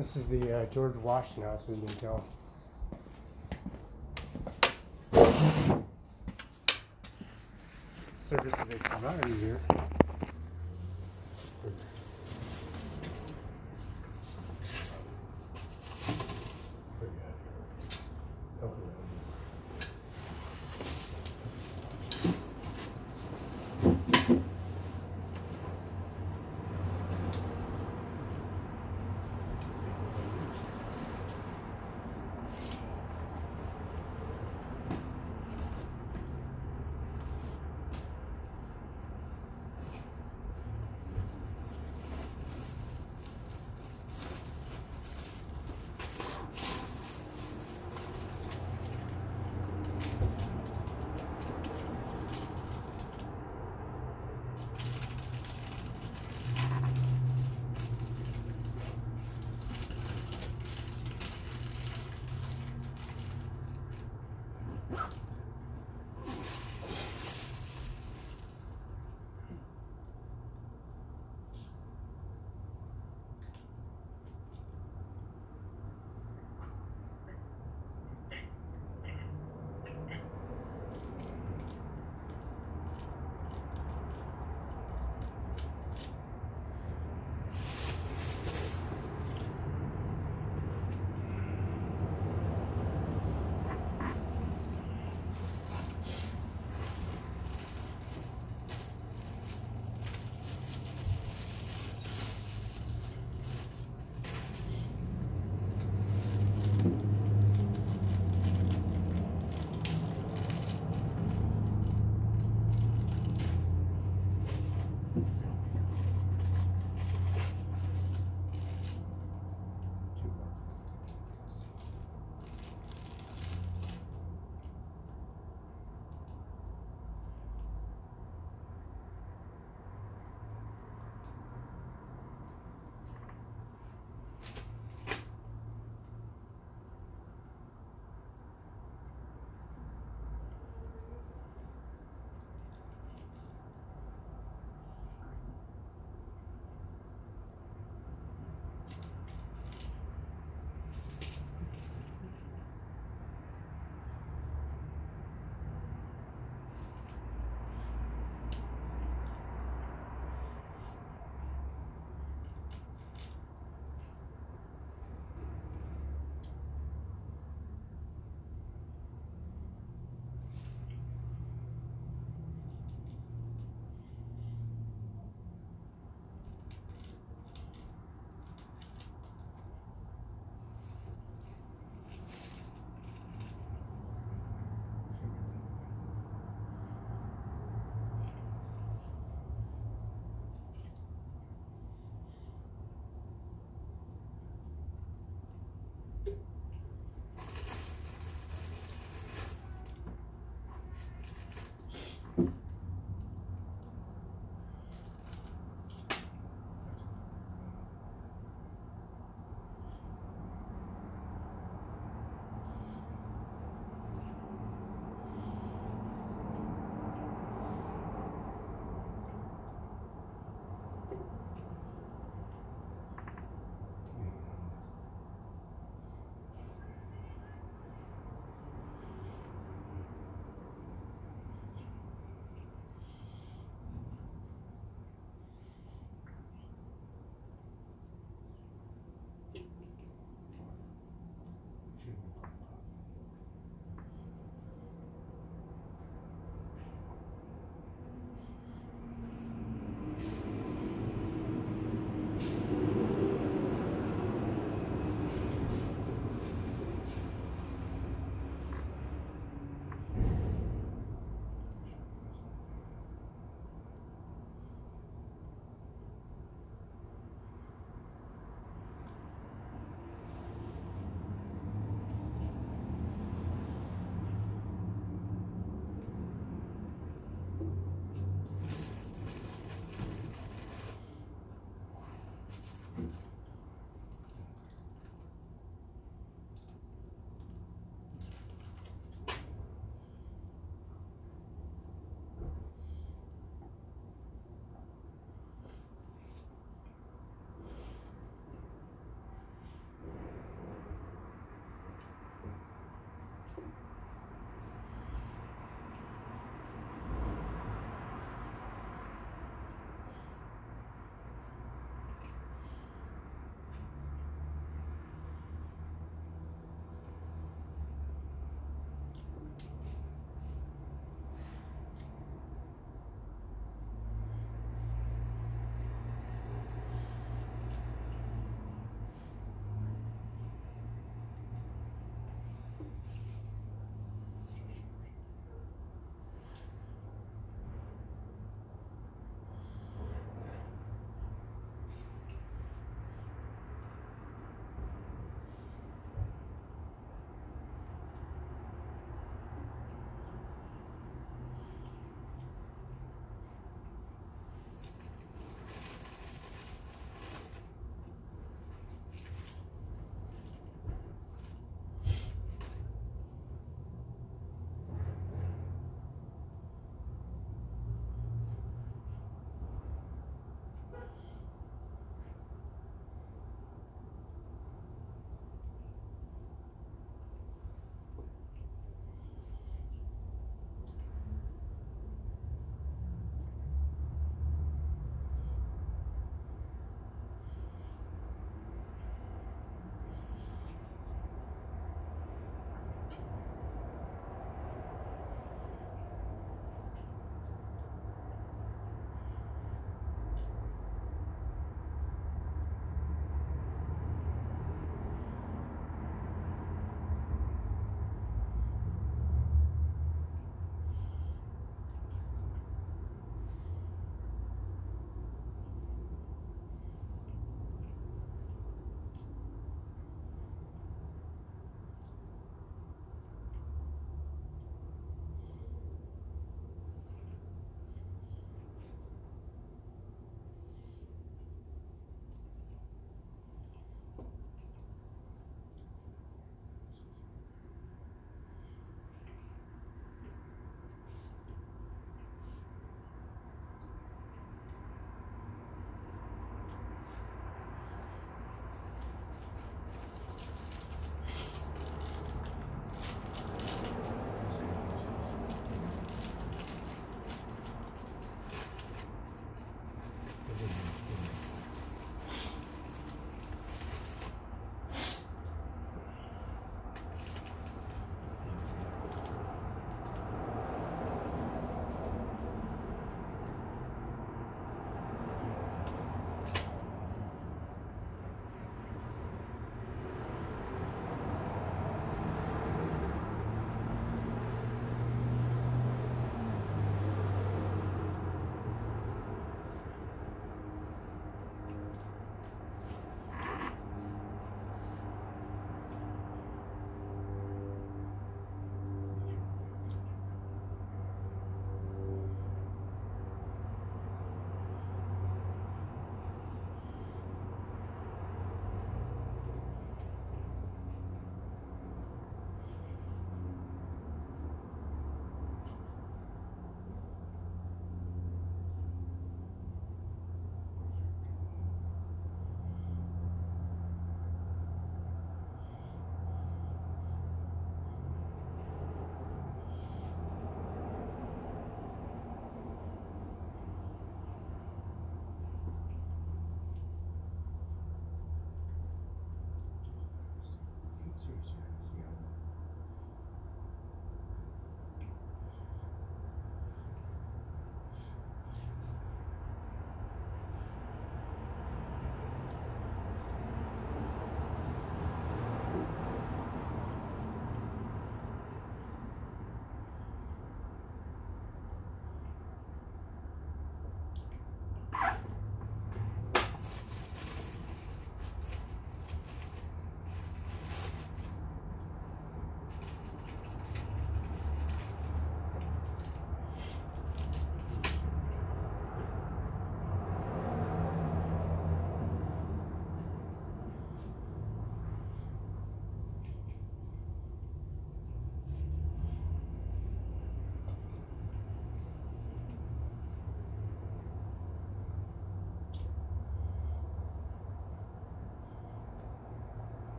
This is the George Washington House, as you can tell. Services they provide here.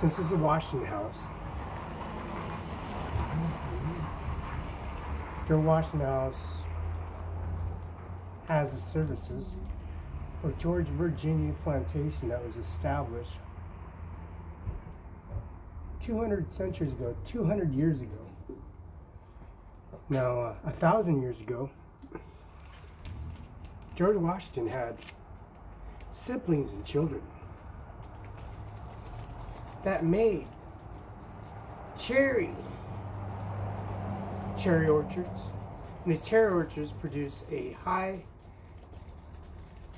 Since this is a Washington house, George Washington House has the services for George Virginia plantation that was established 200 centuries ago, 200 years ago. Now, 1,000 years ago, George Washington had siblings and children that made cherry orchards. And these cherry orchards produce a high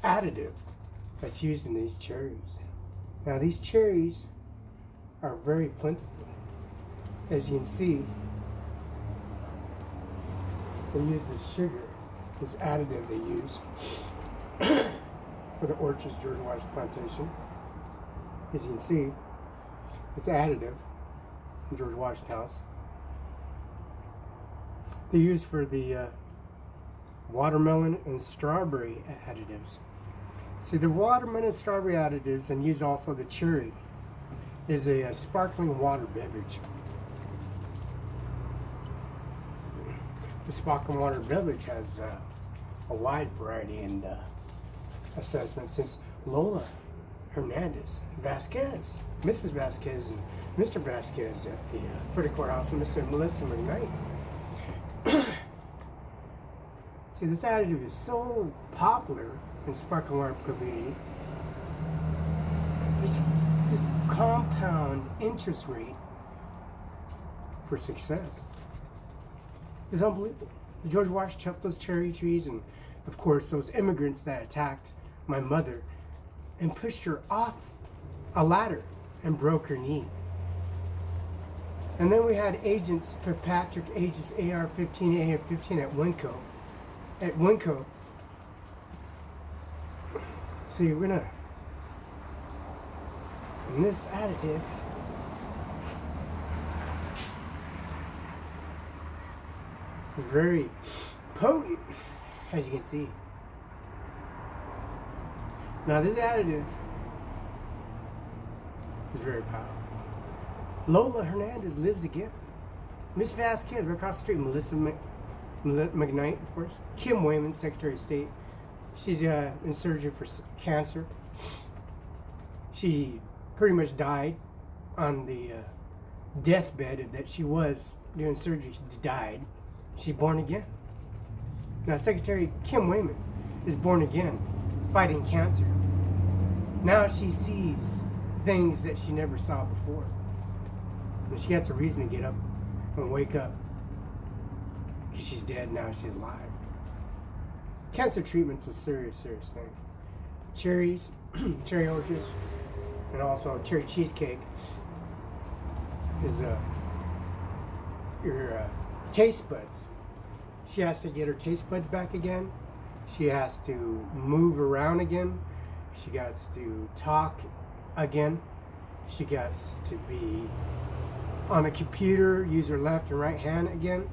additive that's used in these cherries. Now these cherries are very plentiful. As you can see, they use this sugar, this additive they use for the orchards, George Washington plantation. As you can see, it's additive in George Washington House. They use for the watermelon and strawberry additives. See, the watermelon and strawberry additives, and use also the cherry, is a sparkling water beverage. The sparkling water beverage has a wide variety in assessments, since Lola Hernandez Vasquez, Mrs. Vasquez, and Mr. Vasquez at the Federal Courthouse, and Mr. and Melissa McKnight. See, this additive is so popular in sparkling water community. This compound interest rate for success is unbelievable. George Washington chopped those cherry trees, and of course those immigrants that attacked my mother and pushed her off a ladder and broke her knee. And then we had Agents Fitzpatrick, Agents AR-15, AR-15 at Winco. At Winco. See, we're gonna, in this additive, is very potent, as you can see. Now this additive is very powerful. Lola Hernandez lives again. Miss Vasquez, right across the street. Melissa McKnight, of course. Kim Wayman, Secretary of State. She's in surgery for cancer. She pretty much died on the deathbed that she was doing surgery. She died. She's born again. Now Secretary Kim Wayman is born again, fighting cancer. Now she sees things that she never saw before. And she gets a reason to get up and wake up, because she's dead, now she's alive. Cancer treatment's a serious, serious thing. Cherries, cherry orchards, and also cherry cheesecake is your taste buds. She has to get her taste buds back again. She has to move around again. She got to talk again. She got to be on a computer, use her left and right hand again.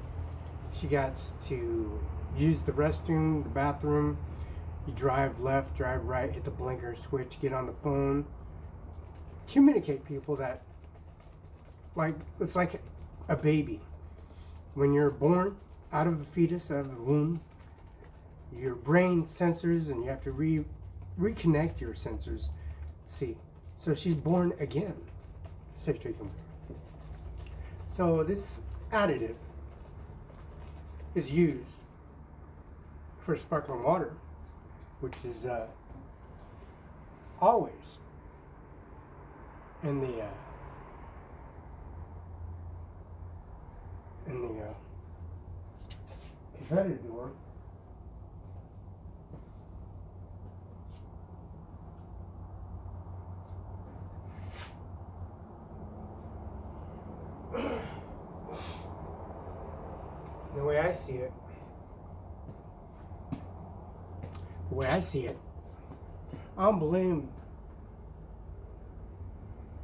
She got to use the restroom, the bathroom. You drive left, drive right, hit the blinker switch, get on the phone. Communicate people that, like, it's like a baby. When you're born out of the fetus, out of the womb, your brain sensors, and you have to reconnect your sensors. See, so she's born again. Secretary Kim. So this additive is used for sparkling water, which is always in the competitive door. The way I see it, I don't blame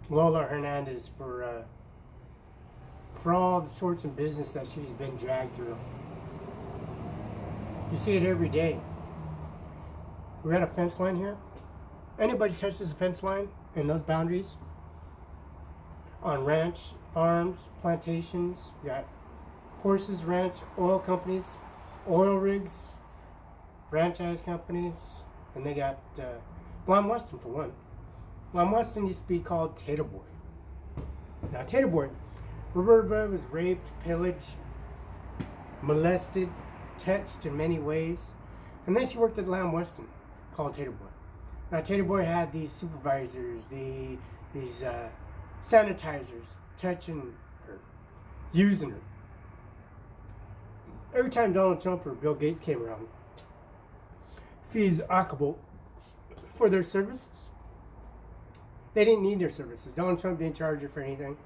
Lola Hernandez for all the sorts of business that she's been dragged through. You see it every day. We got a fence line here. Anybody touches the fence line and those boundaries on ranch, farms, plantations, you got horses, ranch, oil companies, oil rigs, franchise companies, and they got Lime Weston for one. Lime Weston used to be called Tater Boy. Now Tater Boy, Roberta was raped, pillaged, molested, touched in many ways, and then she worked at Lime Weston, called Tater Boy. Now Tater Boy had these supervisors, these sanitizers touching her, using her. Every time Donald Trump or Bill Gates came around, fees applicable for their services. They didn't need their services. Donald Trump didn't charge her for anything.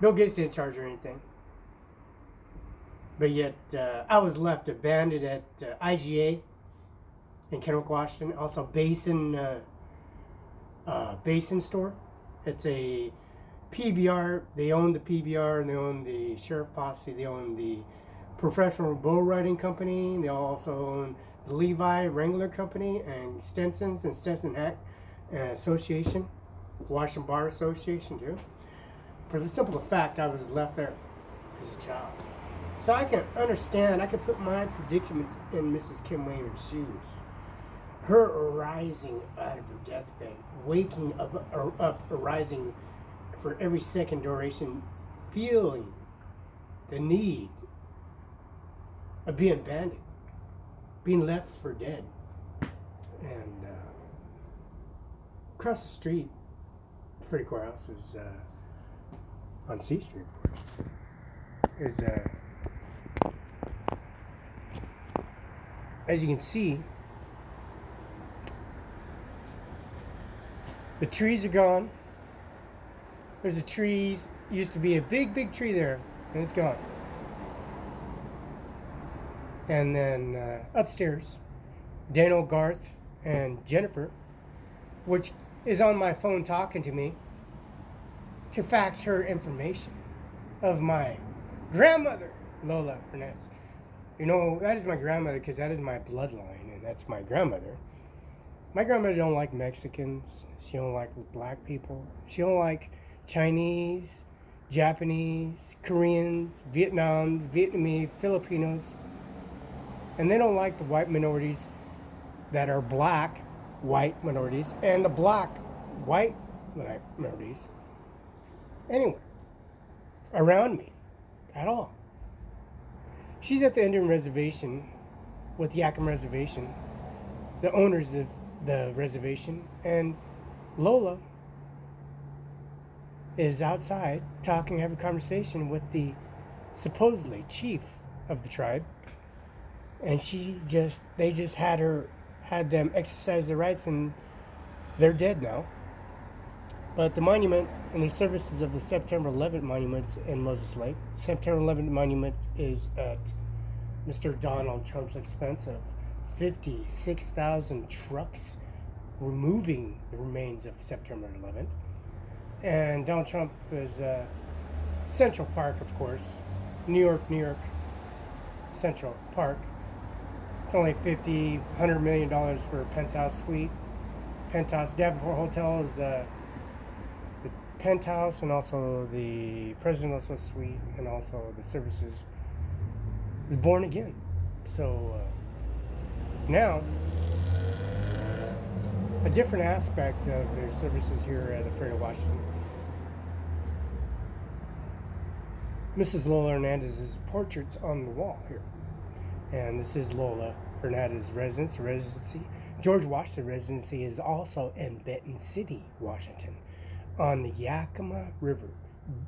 Bill Gates didn't charge her anything. But yet, I was left abandoned at IGA in Kennewick, Washington. Also, Basin store. It's a PBR. They own the PBR, and they own the Sheriff Posse. They own the Professional Bull Riding Company. They also own the Levi Wrangler Company and Stenson's and Stetson Hat Association, Washington Bar Association too. For the simple fact, I was left there as a child. So I can understand, I can put my predicaments in Mrs. Kim Williams' shoes. Her arising out of her deathbed, waking up, arising for every second duration, feeling the need of being abandoned, being left for dead. And across the street, Freddie Courthouse is on C Street, of course, is as you can see, the trees are gone. There's a trees, used to be a big tree there, and it's gone. And then upstairs, Daniel, Garth, and Jennifer, which is on my phone talking to me to fax her information of my grandmother, Lola Hernandez. You know, that is my grandmother because that is my bloodline, and that's my grandmother. My grandmother don't like Mexicans. She don't like black people. She don't like Chinese, Japanese, Koreans, Vietnamese, Filipinos. And they don't like the white minorities that are black, white minorities, and the black, white minorities anywhere around me at all. She's at the Indian reservation with the Yakima reservation, the owners of the reservation, and Lola is outside talking, having a conversation with the supposedly chief of the tribe, and they just had them exercise their rights, and they're dead now. But the monument and the services of the September 11th monument in Moses Lake, September 11th monument is at Mr. Donald Trump's expense of 56,000 trucks removing the remains of September 11th. And Donald Trump is Central Park, of course, New York, Central Park. It's only $100 million for a penthouse suite. Penthouse Davenport Hotel is the penthouse, and also the presidential suite, and also the services is born again. So now a different aspect of their services here at the Freight of Washington. Mrs. Lola Hernandez's portrait's on the wall here. And this is Lola Hernandez's residency. George Washington residency is also in Benton City, Washington, on the Yakima River,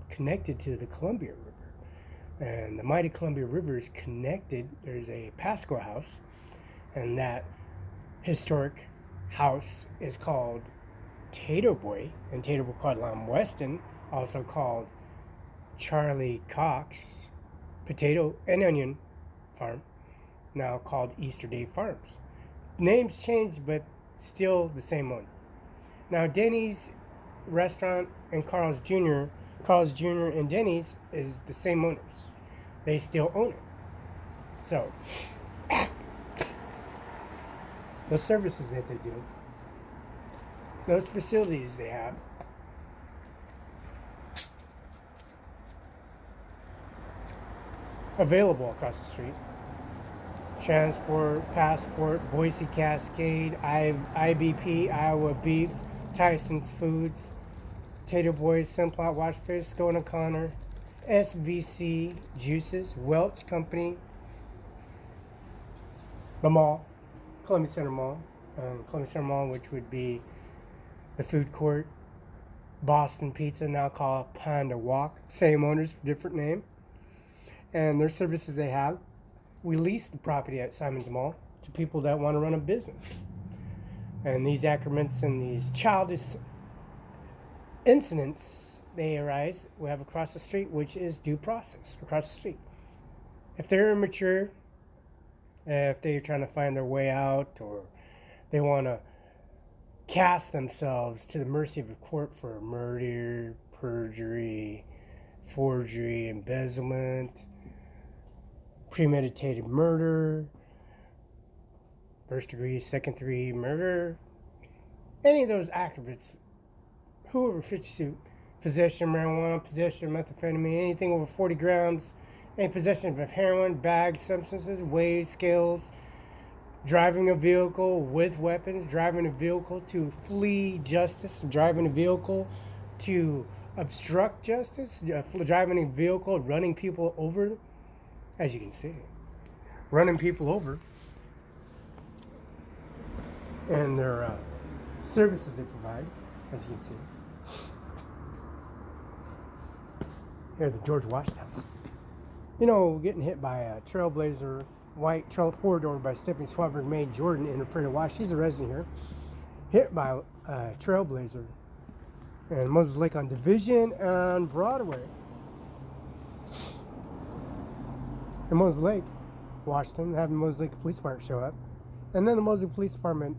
connected to the Columbia River. And the mighty Columbia River is connected. There's a Pasco house, and that historic house is called Tato Boy, and Tato Boy called Lamb Weston, also called Charlie Cox Potato and Onion Farm, now called Easter Day Farms. Names changed, but still the same owner. Now Denny's restaurant and Carl's Jr. and Denny's is the same owners. They still own it. So those services that they do, those facilities they have, available across the street. Transport, Passport, Boise Cascade, IBP, Iowa Beef, Tyson's Foods, Tato Boys, Simplot Watchface, Scone and Connor, SVC Juices, Welch Company, the mall, Columbia Center Mall, which would be the food court, Boston Pizza, now called Panda Walk, same owners, different name, and their services they have. We lease the property at Simon's Mall to people that want to run a business. And these accrements and these childish incidents, they arise, we have across the street, which is due process across the street. If they're immature, if they're trying to find their way out, or they want to cast themselves to the mercy of the court for murder, perjury, forgery, embezzlement, premeditated murder, first degree, second degree murder, any of those accurate, whoever fits you, possession of marijuana, possession of methamphetamine, anything over 40 grams, in possession of heroin, bags, substances, weighs, scales, driving a vehicle with weapons, driving a vehicle to flee justice, driving a vehicle to obstruct justice, driving a vehicle, running people over, as you can see, running people over, and their services they provide, as you can see. Here, the George Washington House. You know, getting hit by a Trailblazer white four-door by Stephanie Swabberg May Jordan in Fredo Wash. She's a resident here. Hit by a Trailblazer in Moses Lake on Division and Broadway. In Moses Lake, Washington, having the Moses Lake Police Department show up. And then the Moses Lake Police Department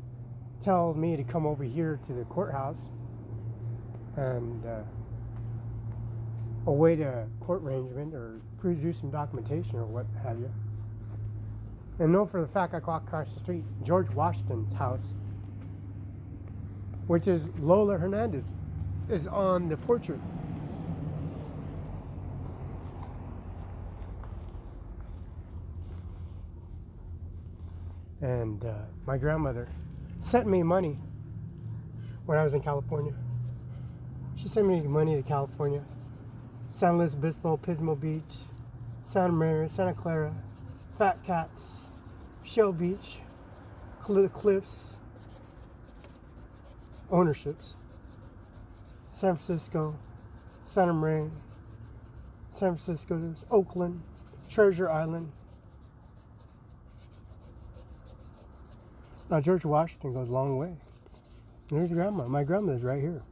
tells me to come over here to the courthouse and await a court arrangement or produce some documentation or what have you. And know for the fact I walk across the street, George Washington's house, which is Lola Hernandez, is on the portrait. And my grandmother sent me money when I was in California. She sent me money to California. San Luis Obispo, Pismo Beach, Santa Maria, Santa Clara, Fat Cats, Shell Beach, Cliffs, ownerships, San Francisco, Santa Maria, San Francisco, Oakland, Treasure Island. Now George Washington goes a long way. There's grandma. My grandmother's right here.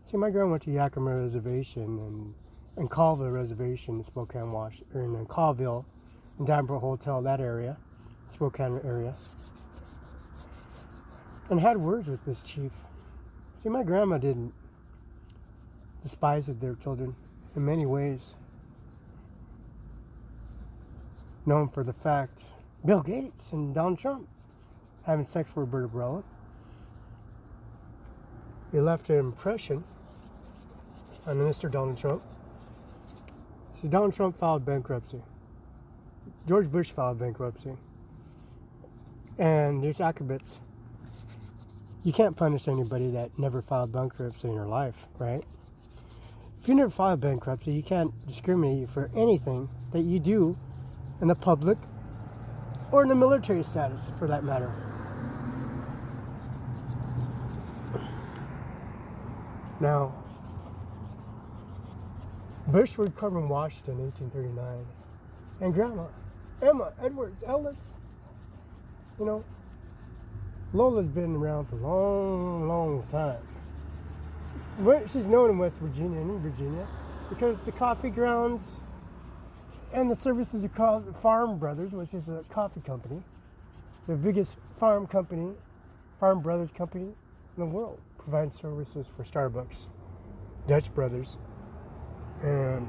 See, my grandma went to Yakima Reservation and Colville Reservation in Spokane, Washington, in Colville, and Danborough Hotel, that area, Spokane area, and had words with this chief. See, my grandma didn't despise their children in many ways. Known for the fact Bill Gates and Donald Trump having sex with Roberta Barela. He left an impression on Mr. Donald Trump. See, Donald Trump filed bankruptcy. George Bush filed bankruptcy. And there's acrobats. You can't punish anybody that never filed bankruptcy in their life, right? If you never filed bankruptcy, you can't discriminate for anything that you do in the public or in the military status, for that matter. Now, Bush recovered in Washington in 1839, and Grandma, Emma Edwards Ellis, you know, Lola's been around for a long, long time. She's known in West Virginia and in Virginia because the coffee grounds and the services are called the Farm Brothers, which is a coffee company, the biggest farm brothers company in the world, provides services for Starbucks, Dutch Brothers, and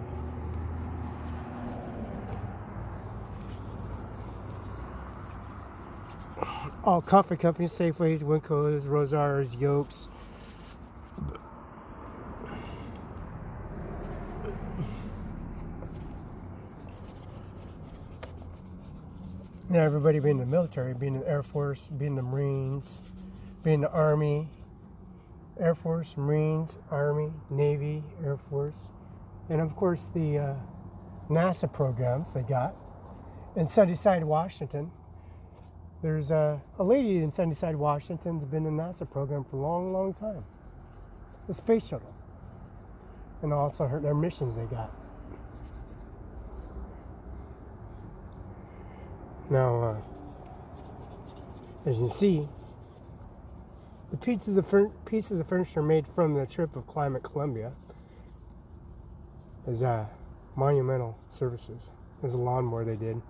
all coffee companies, Safeways, Winco's, Rosars, Yolks. Now everybody being in the military, being in the Air Force, being in the Marines, being in the Army, Air Force, Marines, Army, Navy, Air Force, and of course the NASA programs they got. In Sunnyside, Washington, there's a lady in Sunnyside, Washington's been in the NASA program for a long, long time. The space shuttle. And also their missions they got. Now, as you see, the pieces of furniture made from the trip of Climate Columbia is monumental services. There's a lawnmower they did.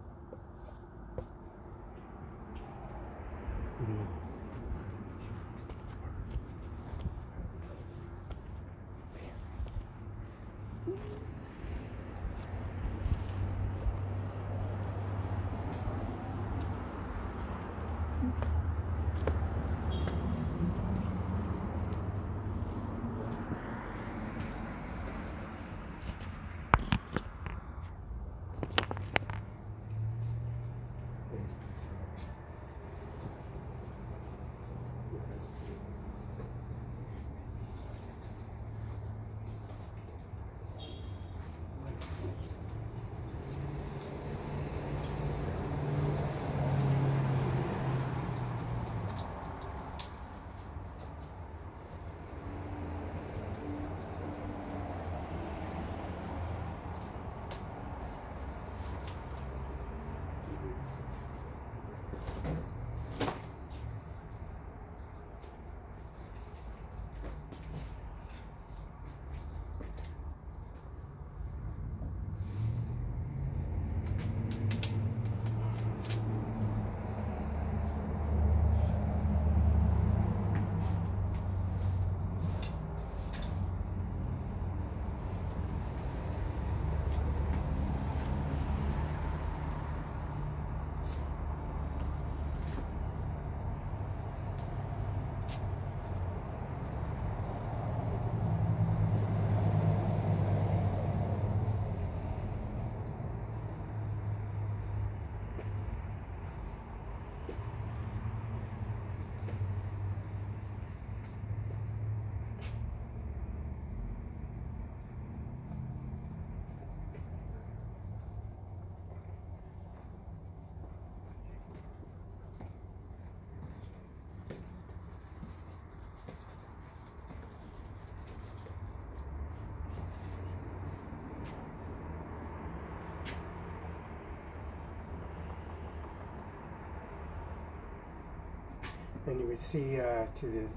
And you would see to the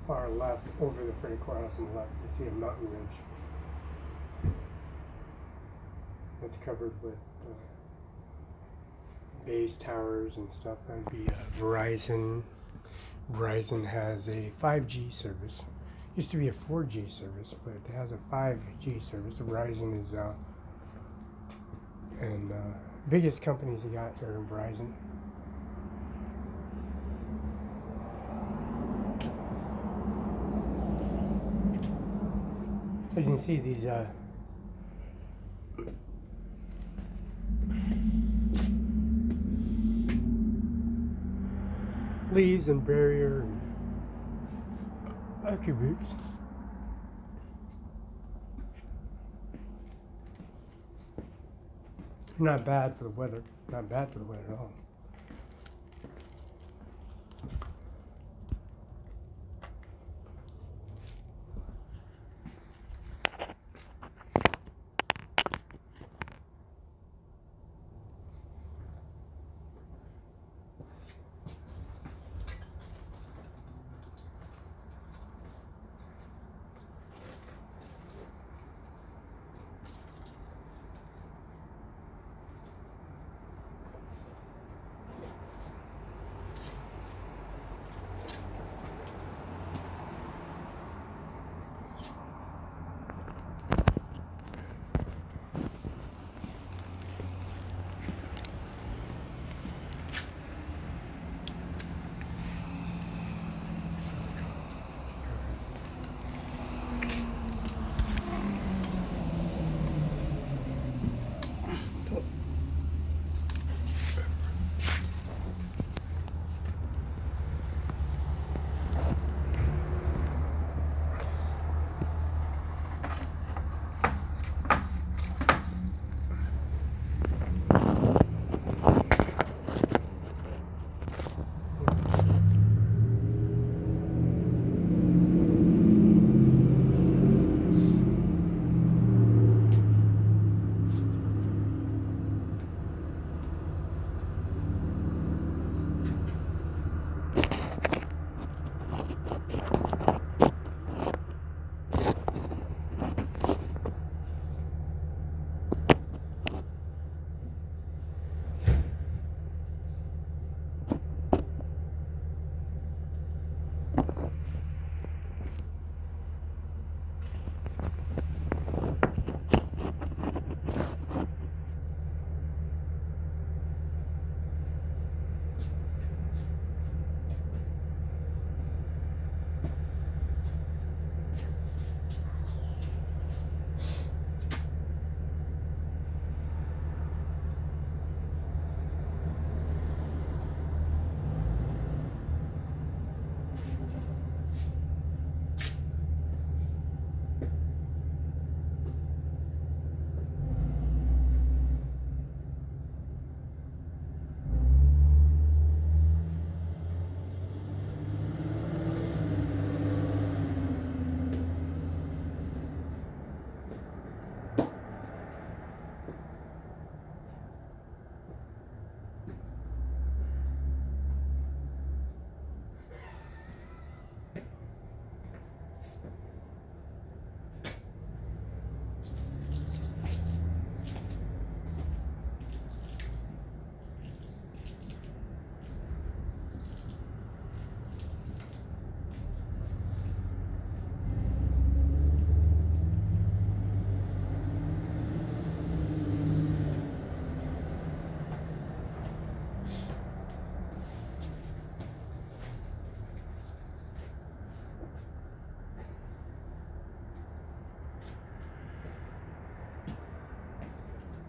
far left, over the freight courthouse on the left, you see a mountain ridge. It's covered with base towers and stuff. That would be Verizon. Verizon has a 5G service. Used to be a 4G service, but it has a 5G service. Verizon is and biggest companies you got here in Verizon. As you can see, these leaves and barrier and attributes. Not bad for the weather. Not bad for the weather at all.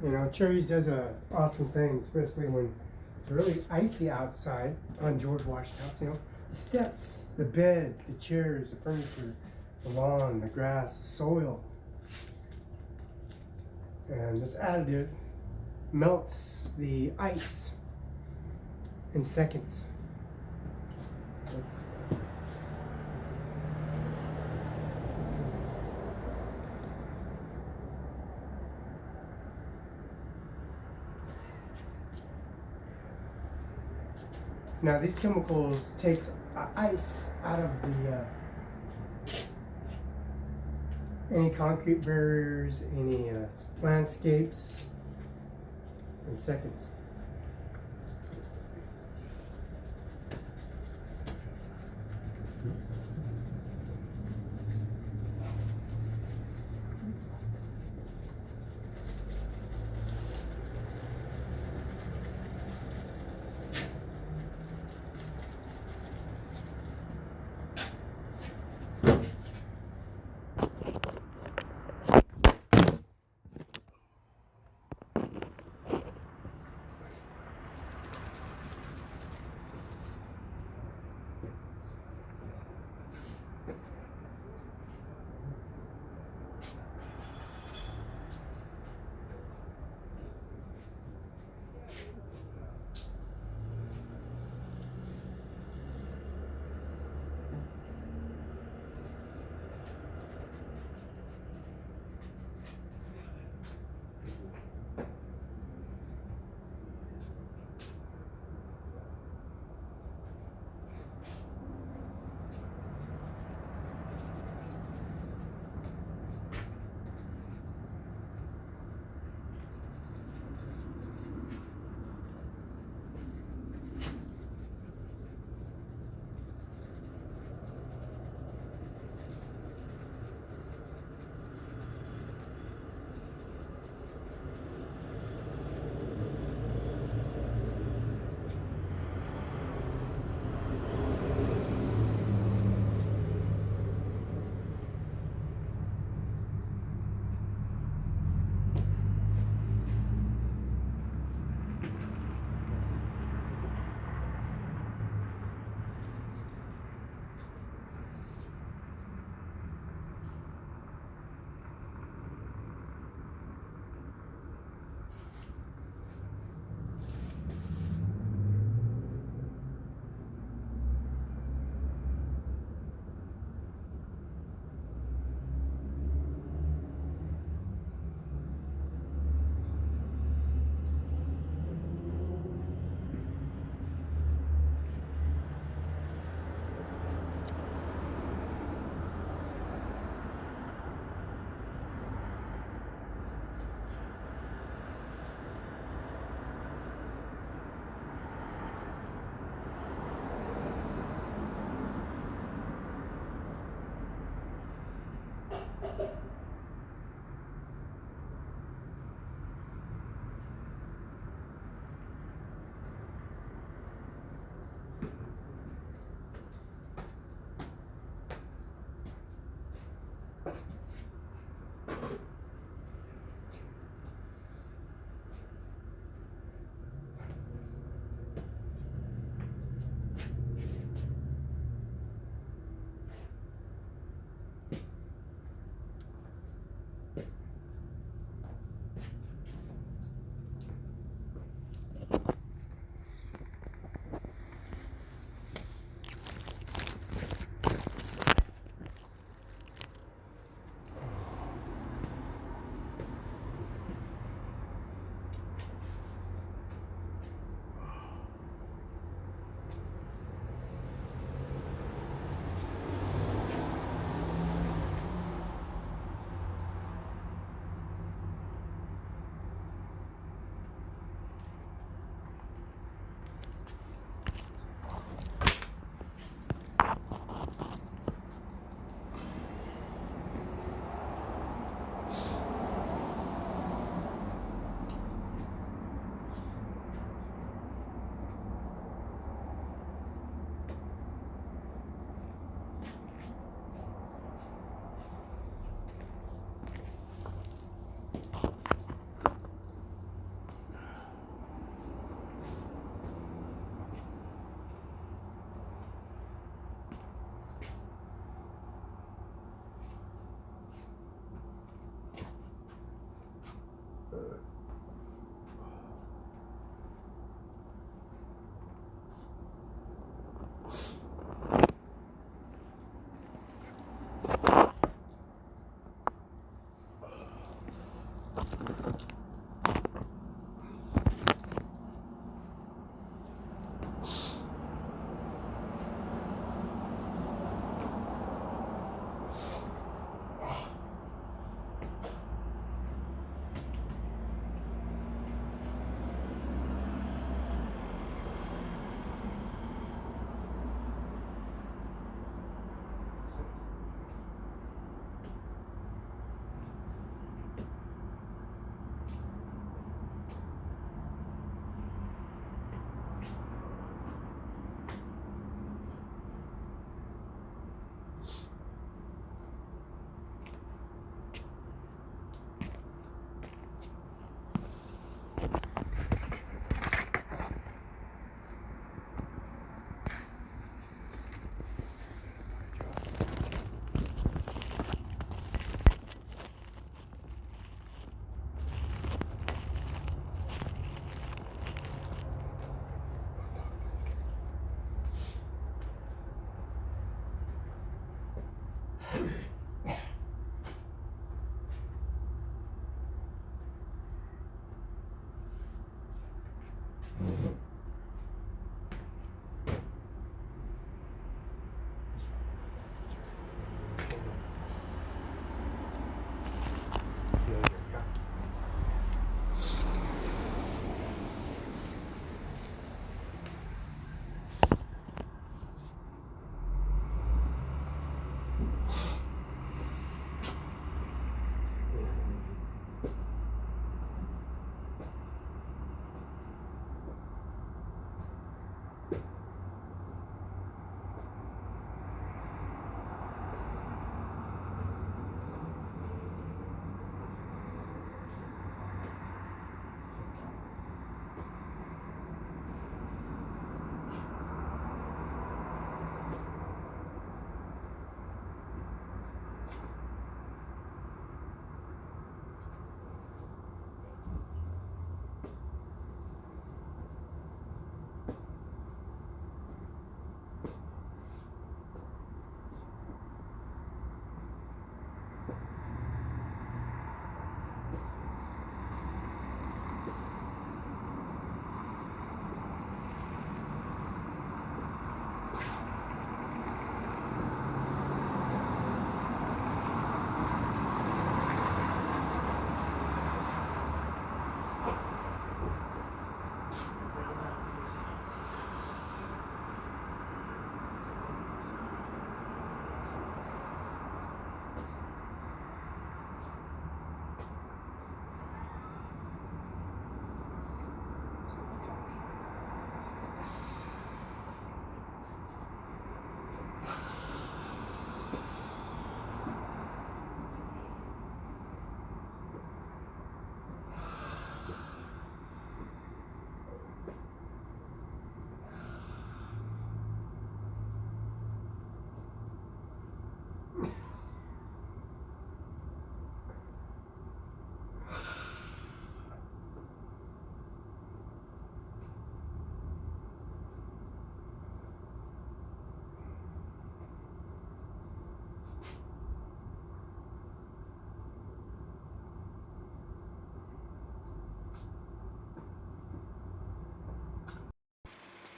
You know, Cherries does a awesome thing, especially when it's really icy outside on George Washington House. You know, the steps, the bed, the chairs, the furniture, the lawn, the grass, the soil. And this additive melts the ice in seconds. Now these chemicals takes ice out of the any concrete barriers, any landscapes in seconds.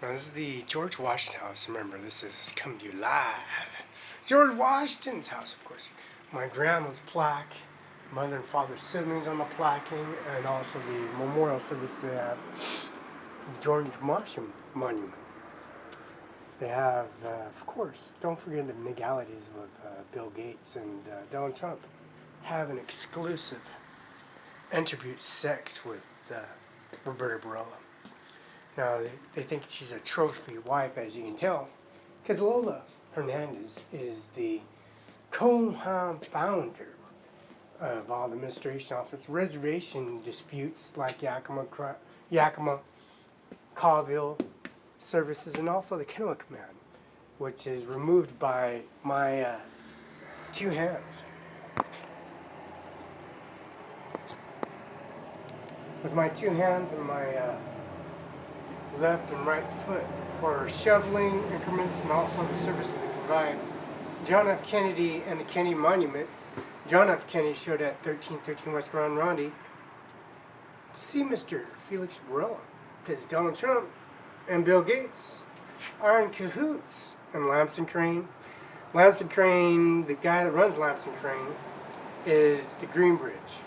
Now, this is the George Washington house. Remember, this is coming to you live. George Washington's house, of course. My grandma's plaque, mother and father's siblings on the placking, and also the memorial service they have for the George Washington Monument. They have, of course, don't forget the legalities with Bill Gates and Donald Trump have an exclusive interview sex with Roberta Barela. Now, they think she's a trophy wife, as you can tell, because Lola Hernandez is the co-founder of all the administration office reservation disputes like Yakima, Colville services, and also the Kennel Command, which is removed by my two hands. With my two hands and my left and right foot for shoveling increments and also the service they provide. John F. Kennedy and the Kennedy Monument. John F. Kennedy showed at 1313 West Grand Ronde to see Mr. Felix Barela, because Donald Trump and Bill Gates are in cahoots. And Lamson Crane, the guy that runs Lamson Crane, is the Greenbridge.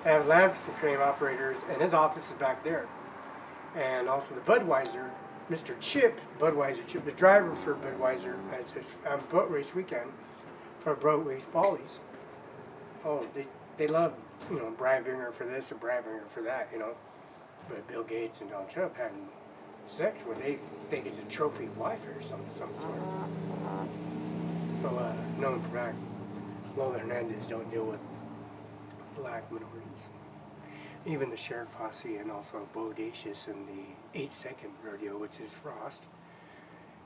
I have Lamson Crane operators, and his office is back there. And also the Budweiser, Mr. Chip, the driver for Budweiser, as his boat race weekend for Boat Race Follies. Oh, they love, Brian Binger for this and Brian Binger for that, But Bill Gates and Donald Trump having sex where they think it's a trophy wife or some sort. So, known for that, Lola Hernandez don't deal with black minorities. Even the Sheriff Fossey and also Bodacious in the 8-second rodeo, which is Frost,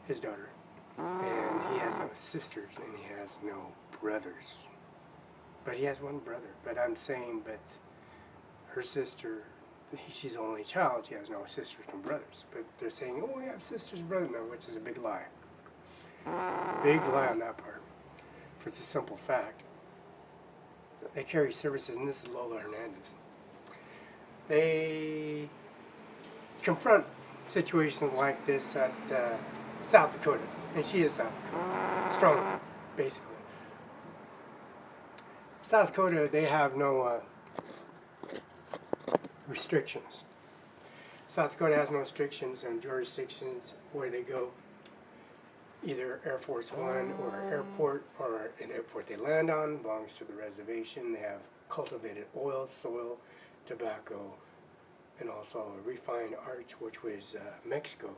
his daughter. And he has no sisters and he has no brothers. But he has one brother. But I'm saying, but her sister, she's the only child, she has no sisters and brothers. But they're saying, oh, we have sisters and brothers now, which is a big lie. Big lie on that part. for the simple fact they carry services, and this is Lola Hernandez. They confront situations like this at South Dakota, and she is South Dakota, strong, basically. South Dakota, they have no restrictions. South Dakota has no restrictions on jurisdictions where they go, either Air Force One or airport, or an airport they land on belongs to the reservation. They have cultivated oil, soil, tobacco, and also refined arts, which was Mexico.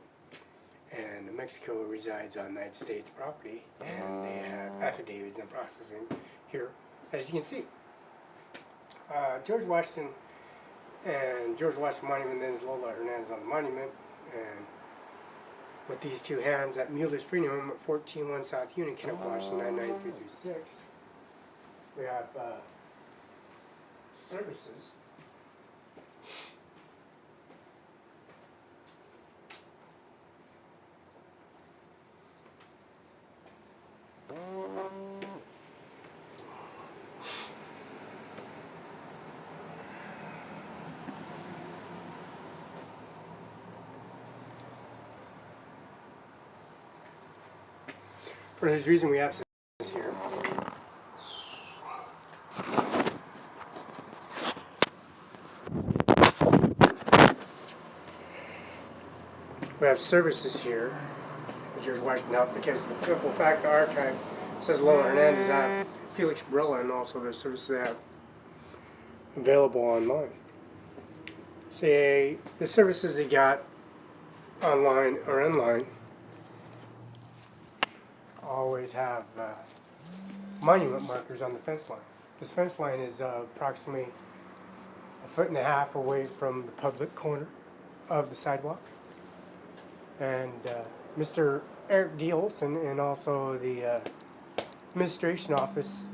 And Mexico resides on United States property, and they have affidavits and processing here, as you can see. George Washington Monument, then is Lola Hernandez on the monument, and with these two hands at Mueller's Freedom Home at 141 South Union, Kennett, Washington, 99336. We have services. For this reason, we have services here. We have services here, George Washington Health, because the simple fact the archive says Lola Hernandez have Felix Barela, and also their services they have available online. Say the services they got online or online always have monument markers on the fence line. This fence line is approximately 1.5 feet away from the public corner of the sidewalk. And Mr. Eric D. Olson, and also the administration office,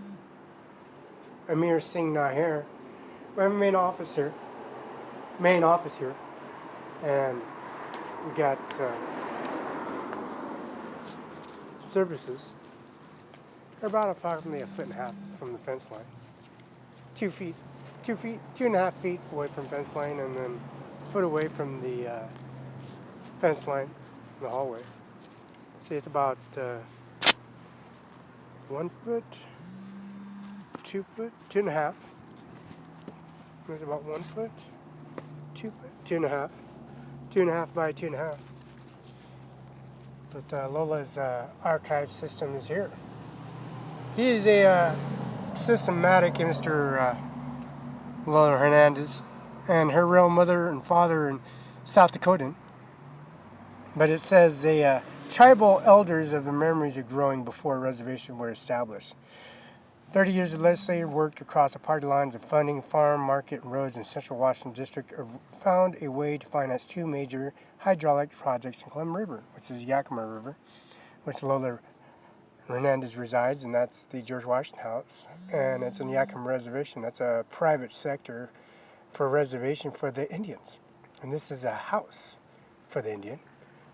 Ajmer Singh Nijjar, we have a main office here, and we got services. They're about approximately 1.5 feet from the fence line. 2.5 feet away from fence line, and then a foot away from the fence line in the hallway. See, it's about 1 foot, 2 foot, 2.5. It's about 1 foot, 2 foot, 2.5, 2.5 by 2.5. But Lola's archive system is here. He is a systematic Mr. Lola Hernandez, and her real mother and father in South Dakota. But it says the tribal elders of the memories of growing before a reservation were established. 30 years of legislative work across the party lines of funding, farm, market, and roads in Central Washington District have found a way to finance two major hydraulic projects in Columbia River, which is the Yakima River, which Lola Hernandez resides, and that's the George Washington House, and it's in Yakima Reservation. That's a private sector for a reservation for the Indians, and this is a house for the Indian,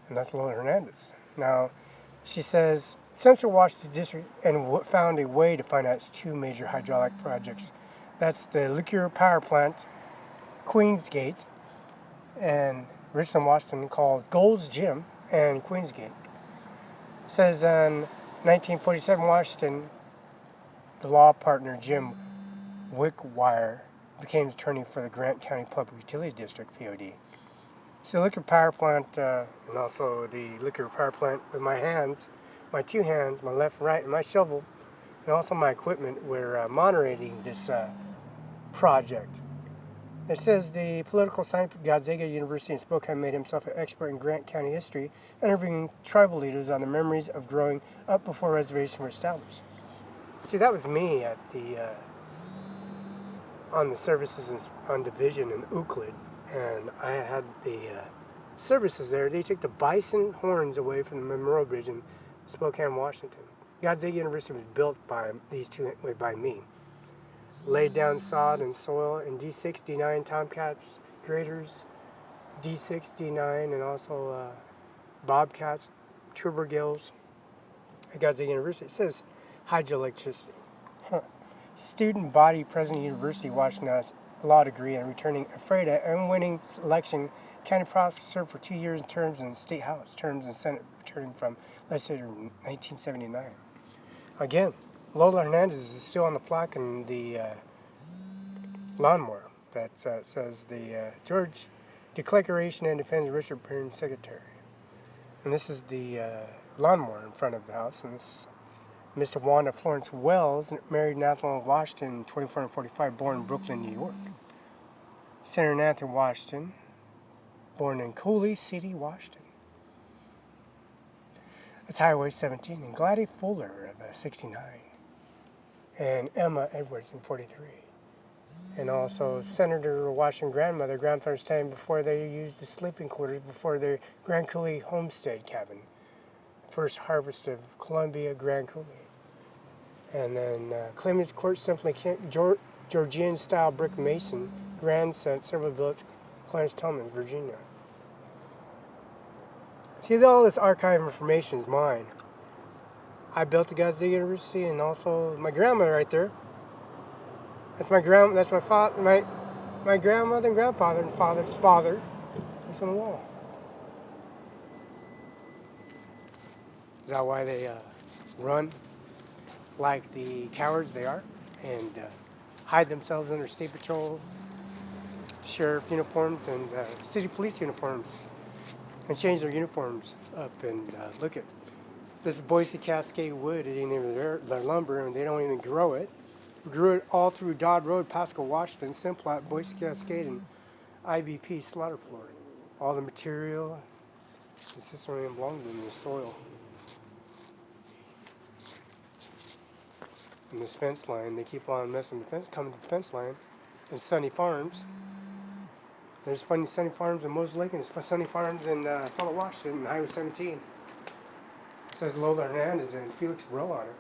and that's Lola Hernandez. Now, she says Central Washington District and found a way to finance two major hydraulic projects. That's the nuclear power plant, Queensgate, and Richland, Washington, called Gold's Gym and Queensgate. It says in 1947, Washington, the law partner Jim Wickwire became attorney for the Grant County Public Utility District, POD. So the liquor power plant, and also the liquor power plant with my hands, my two hands, my left and right, and my shovel, and also my equipment, were moderating this project. It says the political science at Gonzaga University in Spokane made himself an expert in Grant County history, interviewing tribal leaders on the memories of growing up before reservations were established. See, that was me at the on the services on Division in Euclid, and I had the services there. They took the bison horns away from the Memorial Bridge in Spokane, Washington. Gonzaga University was built by these two, by me. Laid down sod and soil, and D6, D9 Tomcats, graders, D6, D9, and also Bobcats, Turbo Gills at Gonzaga University. It says hydroelectricity. Huh. Student body president of University of Washington's law degree and returning afraid of winning election. County prosecutor served for 2 years in terms in State House, terms in Senate, returning from legislature in 1979. Again, Lola Hernandez is still on the plaque in the lawnmower that says the George Declaration of Independence, Richard Burns Secretary. And this is the lawnmower in front of the house. And this is Mr. Wanda Florence Wells, married Nathan Washington, 24 and 45, born in Brooklyn, New York. Senator Nathan Washington, born in Cooley City, Washington. That's Highway 17. And Gladys Fuller of 69. And Emma Edwards in 43. And also Senator Washington grandfather's time before they used the sleeping quarters before their Grand Coulee homestead cabin. First harvest of Columbia Grand Coulee. And then Clemens Court simply Georgian-style brick mason, grandson, several bullets, Clarence Tillman, Virginia. See, all this archive information is mine. I built the Godzilla University, and also my grandmother right there. That's my father, my grandmother and grandfather and father's father. It's on the wall. Is that why they run like the cowards they are and hide themselves under state patrol, sheriff uniforms, and city police uniforms, and change their uniforms up? And look at this Boise Cascade wood. It ain't even their lumber, and they don't even grow it. We grew it all through Dodd Road, Pasco, Washington, Simplot, Boise Cascade, and IBP slaughter floor. All the material, it's just don't even belong in the soil. And this fence line, they keep on messing with the fence, coming to the fence line. And Sunny Farms. There's funny Sunny Farms in Moses Lake, and there's Sunny Farms in Fellow Washington, Highway 17. It says Lola Hernandez and Felix Barela on it.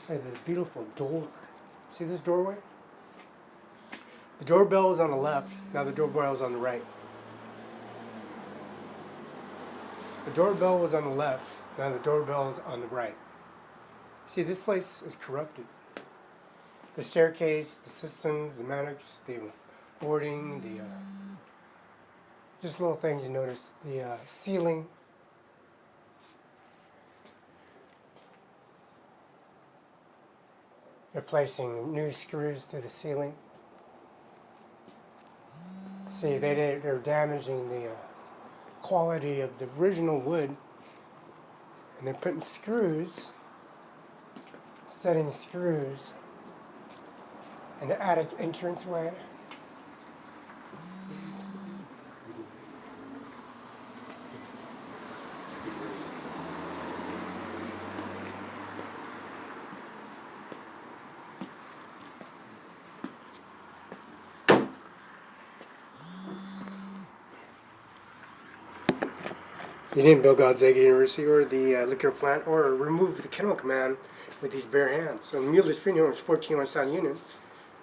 They have this beautiful door. See this doorway? The doorbell is on the left. Now the doorbell is on the right. The doorbell was on the left. Now the doorbell is on the right. See, this place is corrupted. The staircase, the systems, the manners, the boarding, the just little things you notice. The ceiling. They're placing new screws through the ceiling. See, they're damaging the quality of the original wood, and they're putting screws, setting screws in the attic entranceway. You didn't build Gonzaga University or the liquor plant or remove the kennel command with these bare hands. So Mueller's Funeral is 14 Sound Union.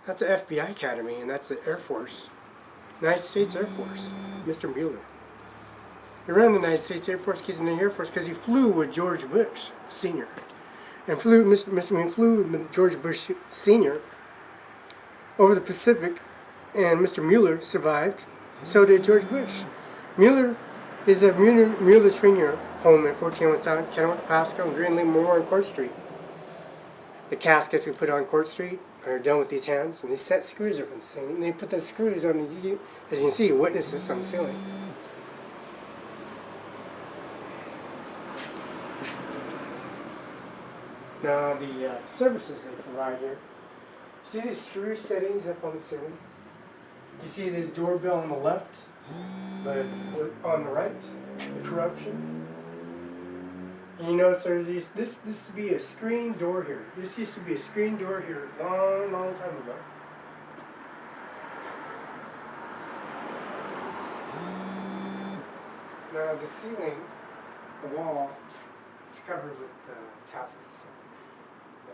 That's the FBI Academy, and that's the Air Force. United States Air Force. Mr. Mueller. He ran the United States Air Force, he's in the Air Force because he flew with George Bush Sr. And flew with George Bush Sr. over the Pacific, and Mr. Mueller survived. So did George Bush. Mueller is a Mueller's Funeral home at 14 South Kennewick, Pasco, and Greenlee Memorial on Court Street. The caskets we put on Court Street are done with these hands, and they set screws up in the ceiling. And they put the screws on, as you can see, witnesses on the ceiling. Now the services they provide here. See these screw settings up on the ceiling? You see this doorbell on the left, but on the right, the corruption. And you notice there's this used to be a screen door here. This used to be a screen door here long, long time ago. Now the ceiling, the wall, is covered with tassels.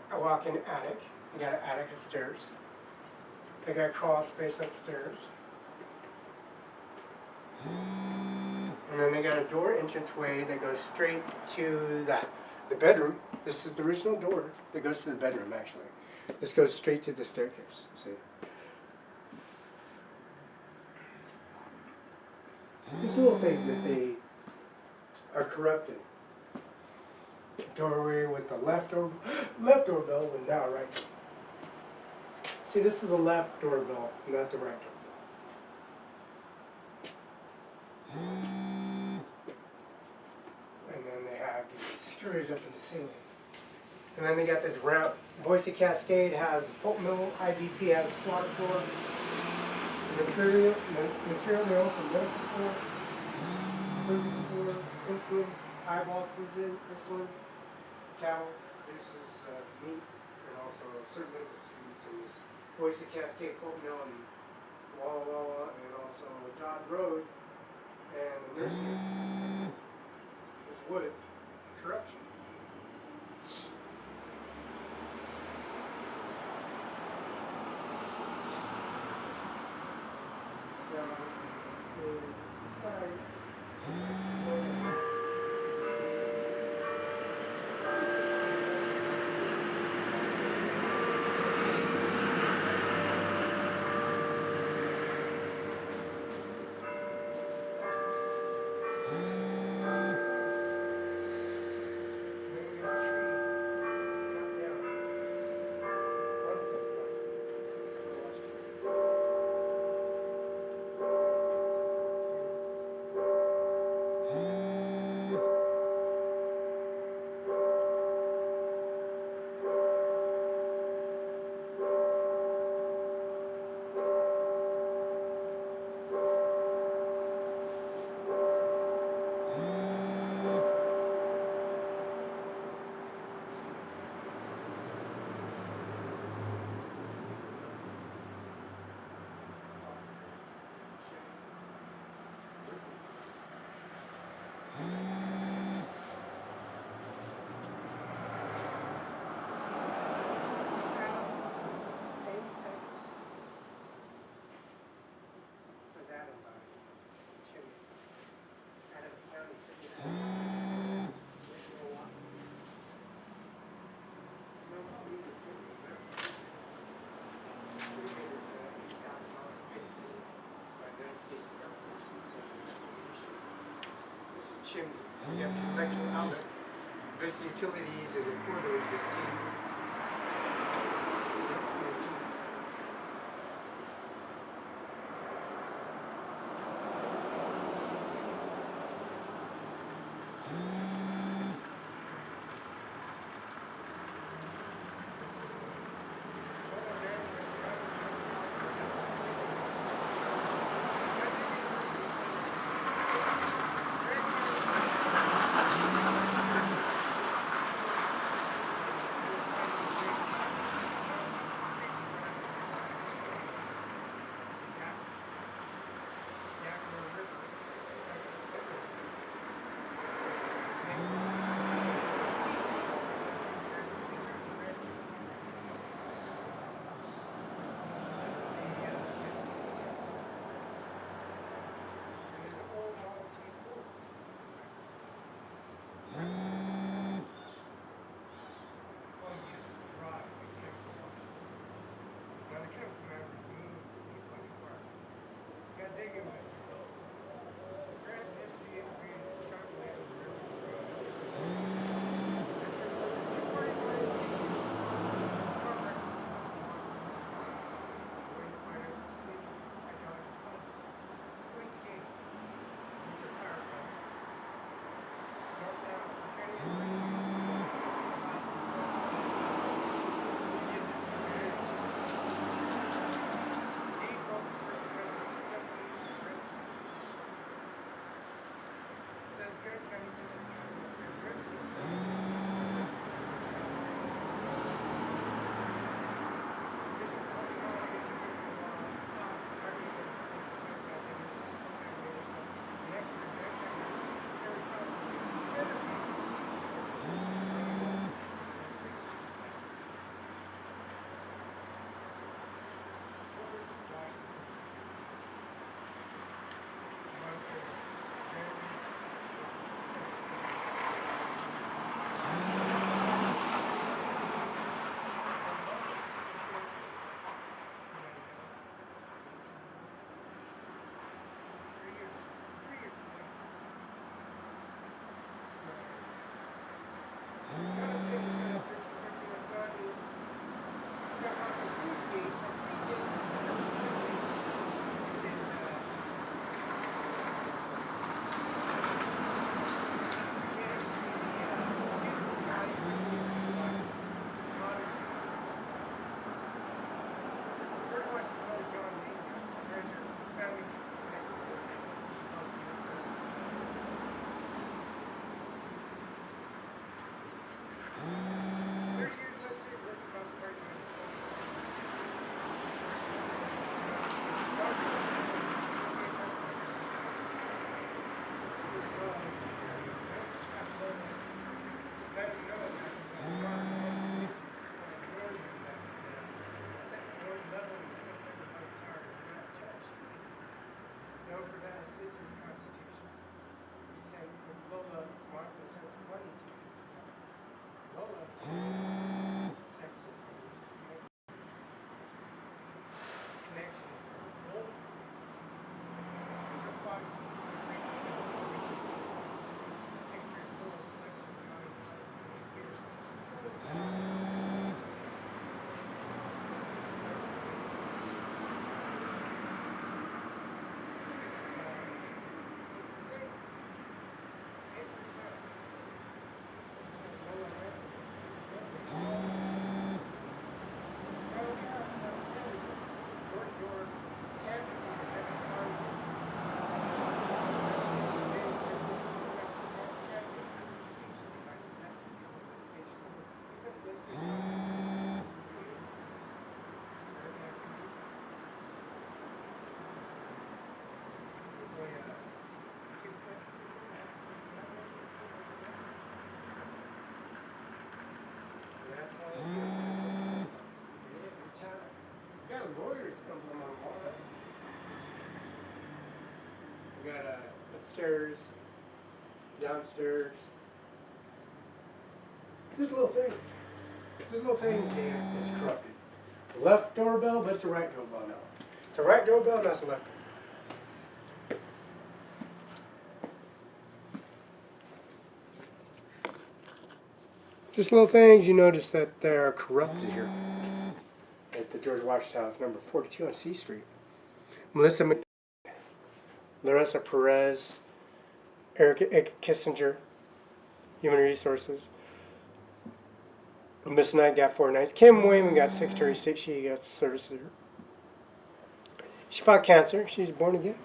I walk in the attic. I got an attic upstairs. I got crawl space upstairs. And then they got a door entranceway that goes straight to the bedroom. This is the original door that goes to the bedroom, actually. This goes straight to the staircase, see? These little things that they are corrupting. Doorway with the left doorbell, and now right. See, this is a left doorbell, not the right doorbell. And then they have these screws up in the ceiling. And then they got this ramp. Boise Cascade has pulp mill, IBP has slaughter floor, material mill for medical floor, surgical floor, insulin, eyeballs comes in, insulin, cattle, produces meat, and also certain medical students in this Boise Cascade pulp mill and Walla Walla, and also Dodge Road, and the nursery is wood corruption. Chimney. We have these electrical outlets. This utilities and the corridors we see. We got upstairs, downstairs. Just little things. Just little things is corrupted. Left doorbell, but it's a right doorbell now. It's a right doorbell, not a left. Just little things you notice that they're corrupted here. At the George Washington House, number 42 on C Street. Melissa Larissa Perez, Eric Kissinger, Human Resources. Miss Knight got 4 nights. Kim Wayman got Secretary 6. She got services. She fought cancer. She's born again.